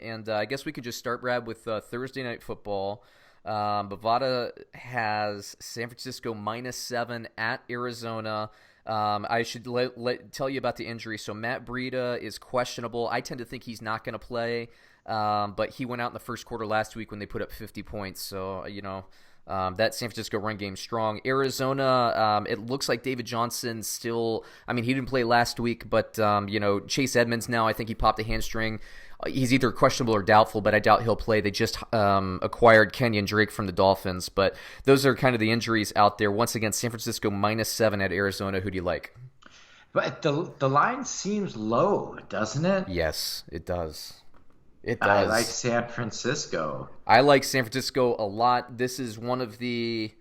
And I guess we could just start, Brad, with Thursday Night Football. Bovada has San Francisco -7 at Arizona. I should tell you about the injury. So Matt Breida is questionable. I tend to think he's not going to play, but he went out in the first quarter last week when they put up 50 points. So, that San Francisco run game strong. Arizona, it looks like David Johnson still – I mean, he didn't play last week, but, Chase Edmonds now, I think he popped a hamstring. He's either questionable or doubtful, but I doubt he'll play. They just acquired Kenyan Drake from the Dolphins. But those are kind of the injuries out there. Once again, San Francisco -7 at Arizona. Who do you like? But the line seems low, doesn't it? Yes, it does. It does. I like San Francisco. I like San Francisco a lot. This is one of the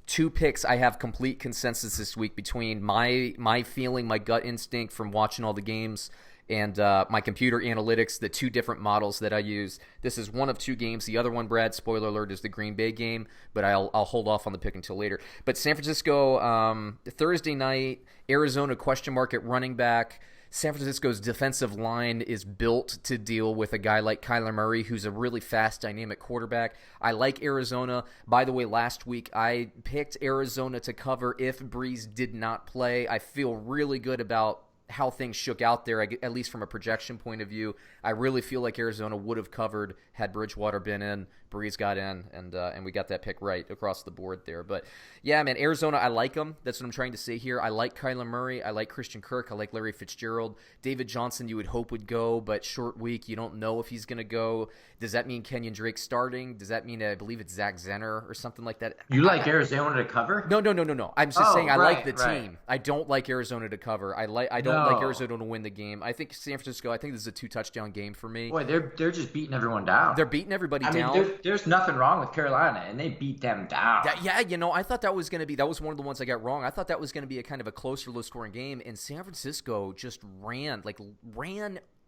two picks I have complete consensus this week between my feeling, my gut instinct from watching all the games, and my computer analytics, the two different models that I use. This is one of two games. The other one, Brad, spoiler alert, is the Green Bay game, but I'll hold off on the pick until later. But San Francisco, Thursday night, Arizona question mark at running back. San Francisco's defensive line is built to deal with a guy like Kyler Murray, who's a really fast, dynamic quarterback. I like Arizona. By the way, last week I picked Arizona to cover if Breeze did not play. I feel really good about how things shook out there, at least from a projection point of view. I really feel like Arizona would have covered had Bridgewater been in, Breeze got in, and we got that pick right across the board there. But yeah, man, Arizona, I like them. That's what I'm trying to say here. I like Kyler Murray. I like Christian Kirk. I like Larry Fitzgerald. David Johnson, you would hope would go, but short week, you don't know if he's going to go. Does that mean Kenyan Drake starting? Does that mean, I believe it's Zach Zenner or something like that? You like Arizona to cover? No. I'm just saying I like the right. team. I don't like Arizona to cover. I don't like Arizona to win the game. I think San Francisco, I think this is a 2-touchdown game for me. Boy, they're just beating everyone down. They're beating everybody down. There's nothing wrong with Carolina, and they beat them down. I thought that was going to be – that was one of the ones I got wrong. I thought that was going to be a kind of a closer, low-scoring game, and San Francisco just ran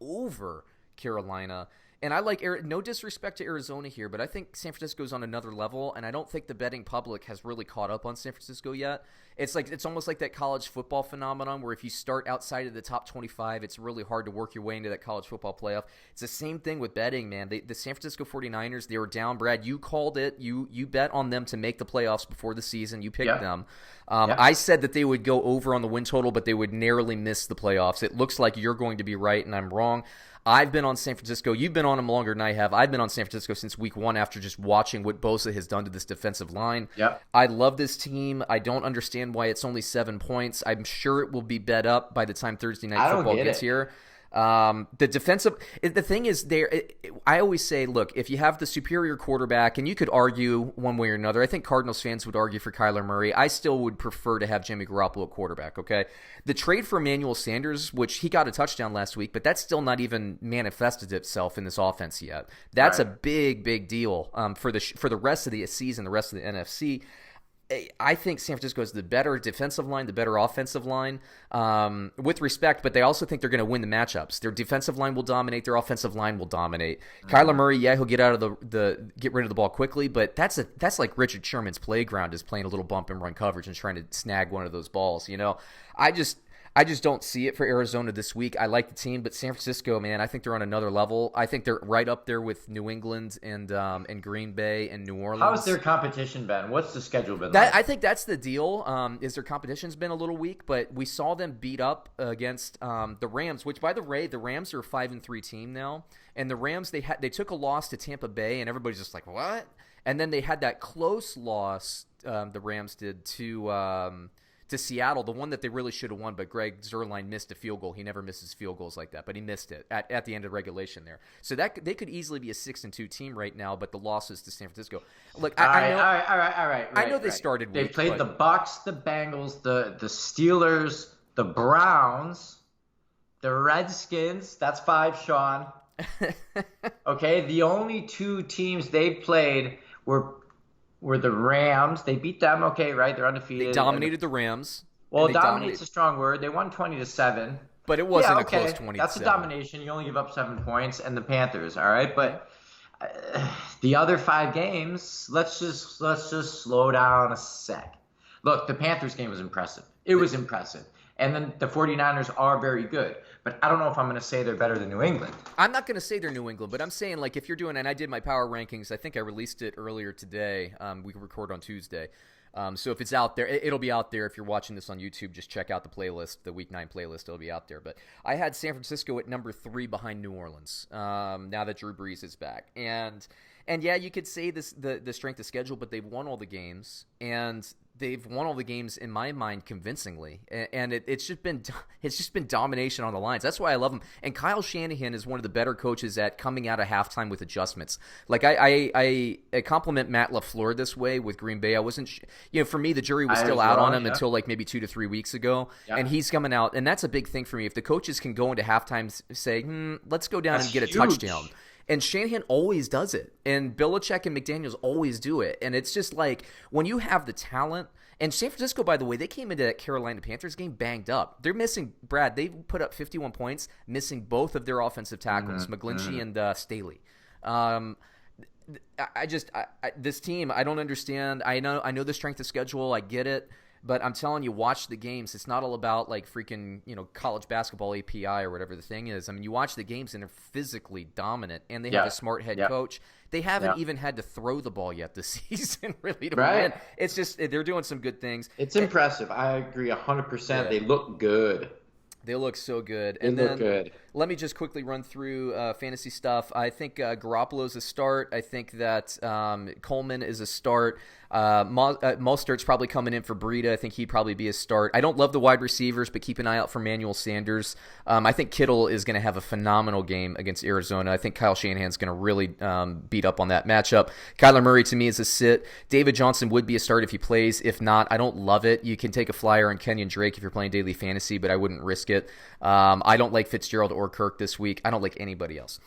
over Carolina. And I like – no disrespect to Arizona here, but I think San Francisco's on another level, and I don't think the betting public has really caught up on San Francisco yet. It's almost like that college football phenomenon where if you start outside of the top 25, it's really hard to work your way into that college football playoff. It's the same thing with betting, man. The San Francisco 49ers, they were down. Brad, you called it. You bet on them to make the playoffs before the season. You picked them. I said that they would go over on the win total, but they would narrowly miss the playoffs. It looks like you're going to be right, and I'm wrong. I've been on San Francisco. You've been on them longer than I have. I've been on San Francisco since week one after just watching what Bosa has done to this defensive line. Yep. I love this team. I don't understand why it's only 7 points. I'm sure it will be bet up by the time Thursday Night Football gets here. The thing is, I always say, look, if you have the superior quarterback, and you could argue one way or another, I think Cardinals fans would argue for Kyler Murray. I still would prefer to have Jimmy Garoppolo at quarterback, okay? The trade for Emmanuel Sanders, which he got a touchdown last week, but that's still not even manifested itself in this offense yet. That's a big, big deal for the rest of the season, the rest of the NFC. I think San Francisco is the better defensive line, the better offensive line, with respect, but they also think they're going to win the matchups. Their defensive line will dominate, their offensive line will dominate. Kyler Murray, he'll get out of get rid of the ball quickly, but that's like Richard Sherman's playground, is playing a little bump and run coverage and trying to snag one of those balls. I just don't see it for Arizona this week. I like the team, but San Francisco, man, I think they're on another level. I think they're right up there with New England and Green Bay and New Orleans. How's their competition been? What's the schedule been like? I think that's the deal. Is their competition's been a little weak, but we saw them beat up against the Rams, which, by the way, the Rams are a 5-3 team now. And the Rams, they took a loss to Tampa Bay, and everybody's just like, what? And then they had that close loss, the Rams did, to Seattle, the one that they really should have won, but Greg Zuerlein missed a field goal. He never misses field goals like that, but he missed it at the end of regulation there. So that they could easily be a 6-2 team right now, but the losses to San Francisco. Look, all right. I know they started weak. They played the Bucs, the Bengals, the Steelers, the Browns, the Redskins. That's 5, Sean. Okay, the only 2 teams they've played were the Rams. They beat them, okay, right? They're undefeated. They dominated the Rams. Well, dominate's a strong word. They won 20-7. But it wasn't a close 20-7. That's a domination. You only give up 7 points, and the Panthers, all right? But the other 5 games, let's just slow down a sec. Look, the Panthers game was impressive. It was impressive. And then the 49ers are very good. But I don't know if I'm going to say they're better than New England. I'm not going to say they're New England, but I'm saying, like, if you're doing, and I did my power rankings, I think I released it earlier today. We can record on Tuesday. So if it's out there, it'll be out there. If you're watching this on YouTube, just check out the playlist, the Week 9 playlist. It'll be out there. But I had San Francisco at number 3 behind New Orleans, now that Drew Brees is back. And yeah, you could say the strength of schedule, but they've won all the games, and they've won all the games in my mind convincingly, and it's just been domination on the lines. That's why I love them. And Kyle Shanahan is one of the better coaches at coming out of halftime with adjustments. Like I compliment Matt LaFleur this way with Green Bay. I wasn't, for me the jury was still out on him until like maybe 2 to 3 weeks ago, and he's coming out, and that's a big thing for me. If the coaches can go into halftime say, let's go down and get a touchdown. And Shanahan always does it. And Belichick and McDaniels always do it. And it's just like when you have the talent. And San Francisco, by the way, they came into that Carolina Panthers game banged up. They're missing, Brad, they put up 51 points, missing both of their offensive tackles, McGlinchey and Staley. This team, I don't understand. I know the strength of schedule. I get it. But I'm telling you, watch the games. It's not all about like freaking, college basketball API or whatever the thing is. I mean, you watch the games and they're physically dominant, and they have a smart head coach. They haven't even had to throw the ball yet this season, really, to win. It's just they're doing some good things. It's impressive. I agree 100%. Yeah. They look good. They look so good. They look good. Let me just quickly run through fantasy stuff. I think Garoppolo is a start. I think that Coleman is a start. Mostert's probably coming in for Breida. I think he'd probably be a start. I don't love the wide receivers, but keep an eye out for Emmanuel Sanders. I think Kittle is going to have a phenomenal game against Arizona. I think Kyle Shanahan's going to really beat up on that matchup. Kyler Murray, to me, is a sit. David Johnson would be a start if he plays. If not, I don't love it. You can take a flyer on Kenyan Drake if you're playing daily fantasy, but I wouldn't risk it. I don't like Fitzgerald or Kirk this week. I don't like anybody else.